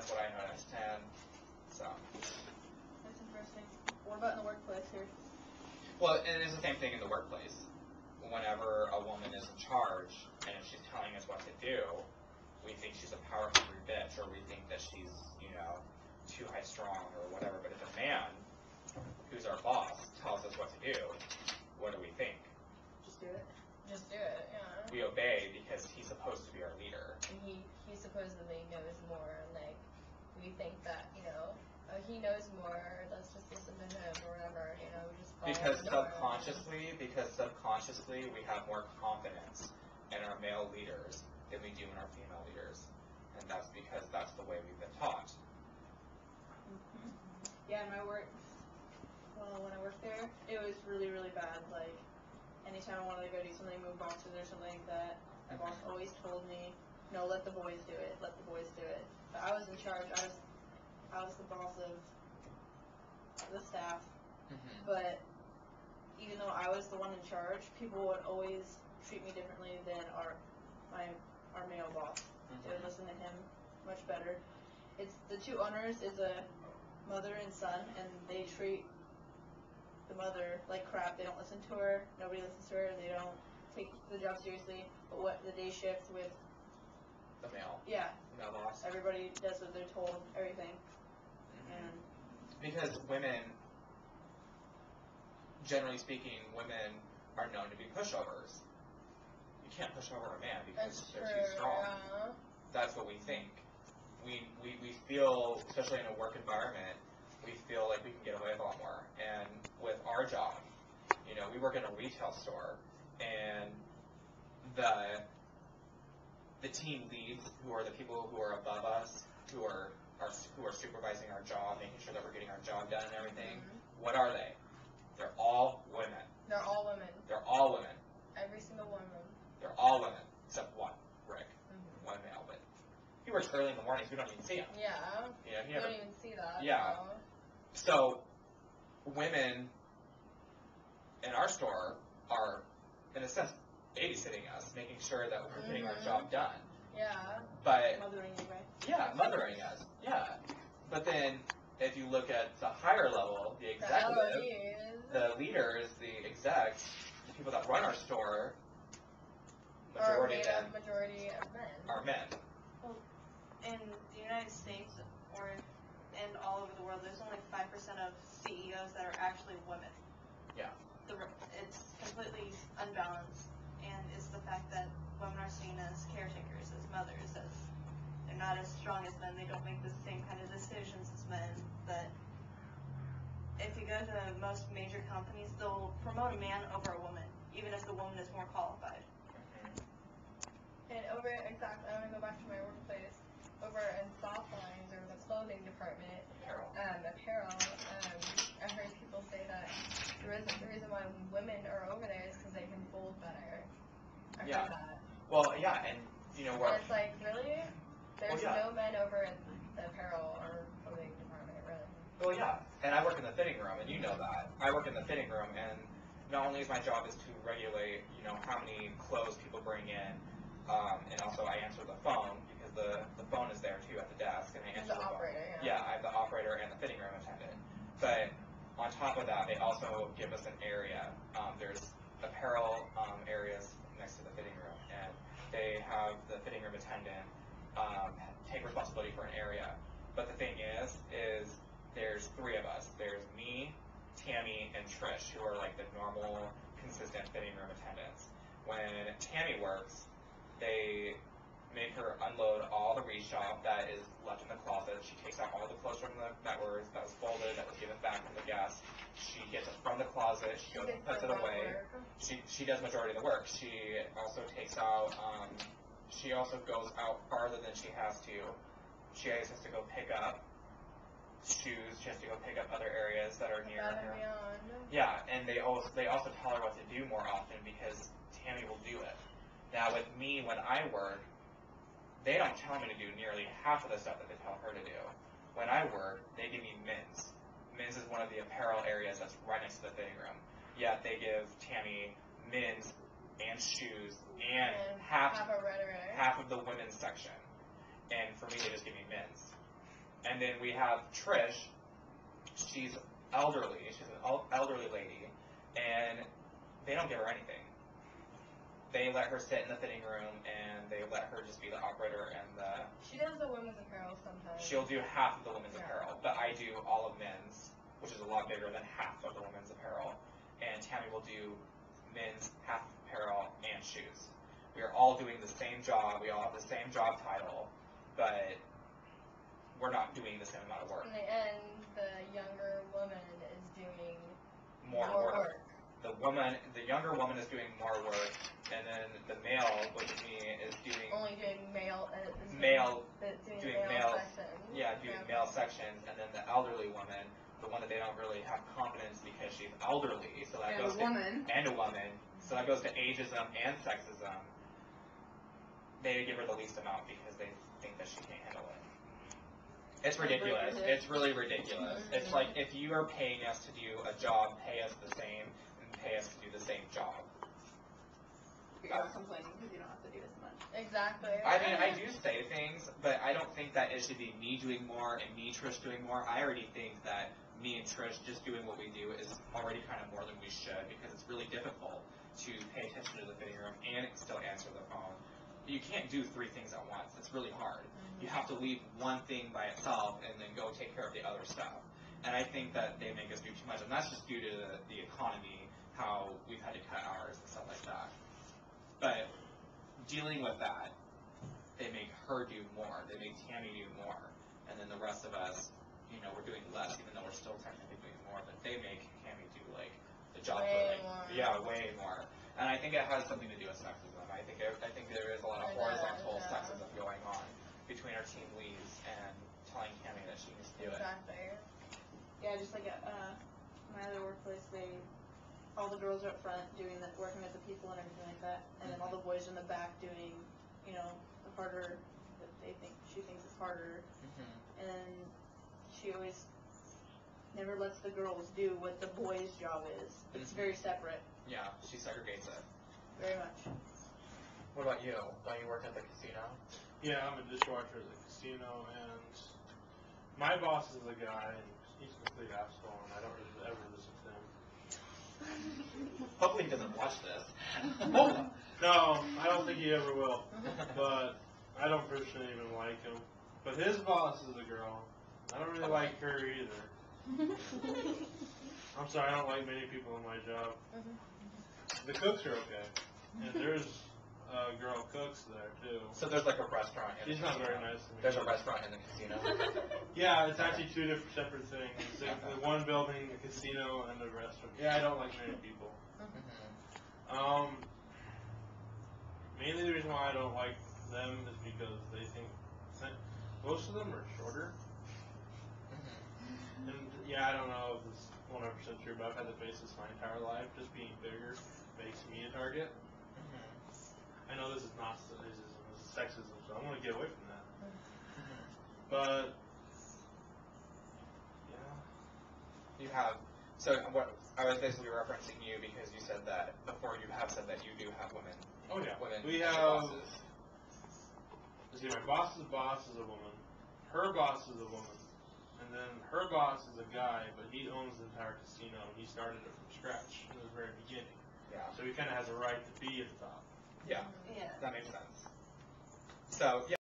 That's what I noticed. And so. That's interesting. What about in the workplace here? Well, and it's the same thing in the workplace. Whenever a woman is in charge and she's telling us what to do, we think she's a power-hungry bitch, or we think that she's, too high-strung or whatever. But if a man, who's our boss, tells us what to do, what do we think? Just do it. Just do it, yeah. We obey because he's supposed to be our leader. And he supposedly knows more, like, we think that, he knows more, let's just listen to him or whatever, we just follow Because him. subconsciously we have more confidence in our male leaders than we do in our female leaders. And that's because that's the way we've been taught. Mm-hmm. Yeah, in my work, when I worked there, it was really, really bad. Like, anytime I wanted to go do something, move boxes or something like that, my boss always told me, no, let the boys do it, let the boys do it. But I was in charge, I was the boss of the staff, but even though I was the one in charge, people would always treat me differently than our male boss. They would listen to him much better. It's the two owners is a mother and son, and they treat the mother like crap. They don't listen to her. Nobody listens to her. They don't take the job seriously. But what the day shift with The male boss. Everybody does what they're told. Everything. And because women, generally speaking, women are known to be pushovers. You can't push over a man because they're too strong. Yeah. That's what we think. We feel, especially in a work environment, we feel like we can get away with a lot more. And with our job, we work in a retail store, and the team leads, who are the people who are above us, who are supervising our job, making sure that we're getting our job done and everything. What are they? They're all women. They're all women. They're all women. Every single one of them. They're all women, except one, Rick. One male, but he works early in the mornings. We don't even see him. Yeah. Yeah, You don't even see that. Yeah. So women in our store are, in a sense, babysitting us, making sure that we're getting our job done. Yeah. But mothering you, right? yeah, mothering us. Yeah. But then if you look at the higher level, the executive, the leaders, the execs, the people that run our store, majority of them are men. Well, in the United States and all over the world, there's only 5% of CEOs that are actually women. Yeah. It's completely unbalanced, and it's the fact that women are seen as caretakers, as mothers, as they're not as strong as men. They don't make the same kind of decisions as men. But if you go to most major companies, they'll promote a man over a woman, even if the woman is more qualified. And I'm going to go back to my workplace. Over in soft lines, or the clothing department, apparel, I heard people say that the reason why women are over there is because they can fold better. I heard that. Well, yeah, and and it's like, really? There's no men over in the apparel or clothing department, really. Well, yeah, and I work in the fitting room, and you know that. I work in the fitting room, and not only is my job is to regulate, how many clothes people bring in, and also I answer the phone, because the phone is there too at the desk, and I answer the operator, phone. yeah. I have the operator and the fitting room attendant. But on top of that, they also give us an area. There's apparel areas next to the fitting room, and they have the fitting room attendant take responsibility for an area. But the thing is there's three of us. There's me, Tammy, and Trish, who are like the normal, consistent fitting room attendants. When Tammy works, they make her unload all the reshop that is left in the closet. She takes out all the clothes from that was folded, that was given back from the guest. She gets it from the closet. She goes and puts it away. She does majority of the work. She also takes out. She also goes out farther than she has to. She always has to go pick up shoes. She has to go pick up other areas that are near her. Yeah, and they also tell her what to do more often because Tammy will do it. Now with me, when I work, they don't tell me to do nearly half of the stuff that they tell her to do. When I work, they give me men's. Men's is one of the apparel areas that's right next to the fitting room. Yet they give Tammy men's and shoes and half of the women's section. And for me, they just give me men's. And then we have Trish. She's elderly. She's an elderly lady, and they don't give her anything. They let her sit in the fitting room, and they let her just be the operator and the. She does the women's apparel sometimes. She'll do half of the women's apparel, but I do all of men's, which is a lot bigger than half of the women's apparel. And Tammy will do men's half apparel and shoes. We are all doing the same job. We all have the same job title, but we're not doing the same amount of work. In the end, the younger woman is doing More work. The younger woman is doing more work, and then the male, which is me, is doing only doing male sections. Yeah, doing male sections, and then the elderly woman, the one that they don't really have confidence because she's elderly, so that goes to a woman, so that goes to ageism and sexism. They give her the least amount because they think that she can't handle it. It's ridiculous. It's really ridiculous. It's like, if you are paying us to do a job, pay us the same, and pay us to do the same job. You're not complaining because you don't have to do as much. Exactly. I mean, I do say things, but I don't think that it should be me doing more and me, Trish, doing more. I already think that me and Trish just doing what we do is already kind of more than we should, because it's really difficult to pay attention to the fitting room and still answer the phone. You can't do 3 things at once. It's really hard. You have to leave one thing by itself and then go take care of the other stuff. And I think that they make us do too much, and that's just due to the economy, how we've had to cut hours and stuff like that. But dealing with that, they make her do more. They make Tammy do more. And then the rest of us, we're doing less, even though we're still technically doing more. But they make Tammy do, like, the job for, like, way more. And I think it has something to do with sexism. I think there is a lot of horizontal sexism going on between our team leads and telling Tammy that she needs to do it. Exactly. Yeah, just like at my other workplace, all the girls are up front doing working with the people and everything like that, and then all the boys in the back doing, the harder that she thinks is harder. And she always never lets the girls do what the boys' job is. It's very separate. Yeah, she segregates it. Very much. What about you? Don't you work at the casino? Yeah, I'm a dishwasher at the casino, and my boss is a guy, and he's a complete asshole, and I don't really ever listen to him. Hopefully he doesn't watch this. No, I don't think he ever will. But I don't personally even like him. But his boss is a girl. I don't really like her either. I'm sorry, I don't like many people in my job. The cooks are okay, and there's girl cooks there too. So there's like a restaurant in She's the not casino. very nice to me. There's a restaurant in the casino. Yeah, it's actually 2 separate things. The one building, a casino, and a restaurant. Yeah, I don't like many people. Mainly the reason why I don't like them is because they think most of them are shorter. And yeah, I don't know if it's 100% true, but I've had to face this my entire life. Just being bigger makes me a target. I know this is not sexism, this is sexism, so I'm going to get away from that. But, yeah. You have, so what, I was basically referencing you because you said that, before you have said that you do have women. Oh yeah. Women We as have, bosses. see, my boss's boss is a woman, her boss is a woman, and then her boss is a guy, but he owns the entire casino, and he started it from scratch in the very beginning. Yeah. So he kind of has a right to be at the top. Yeah. Yeah. That makes sense. So, yeah.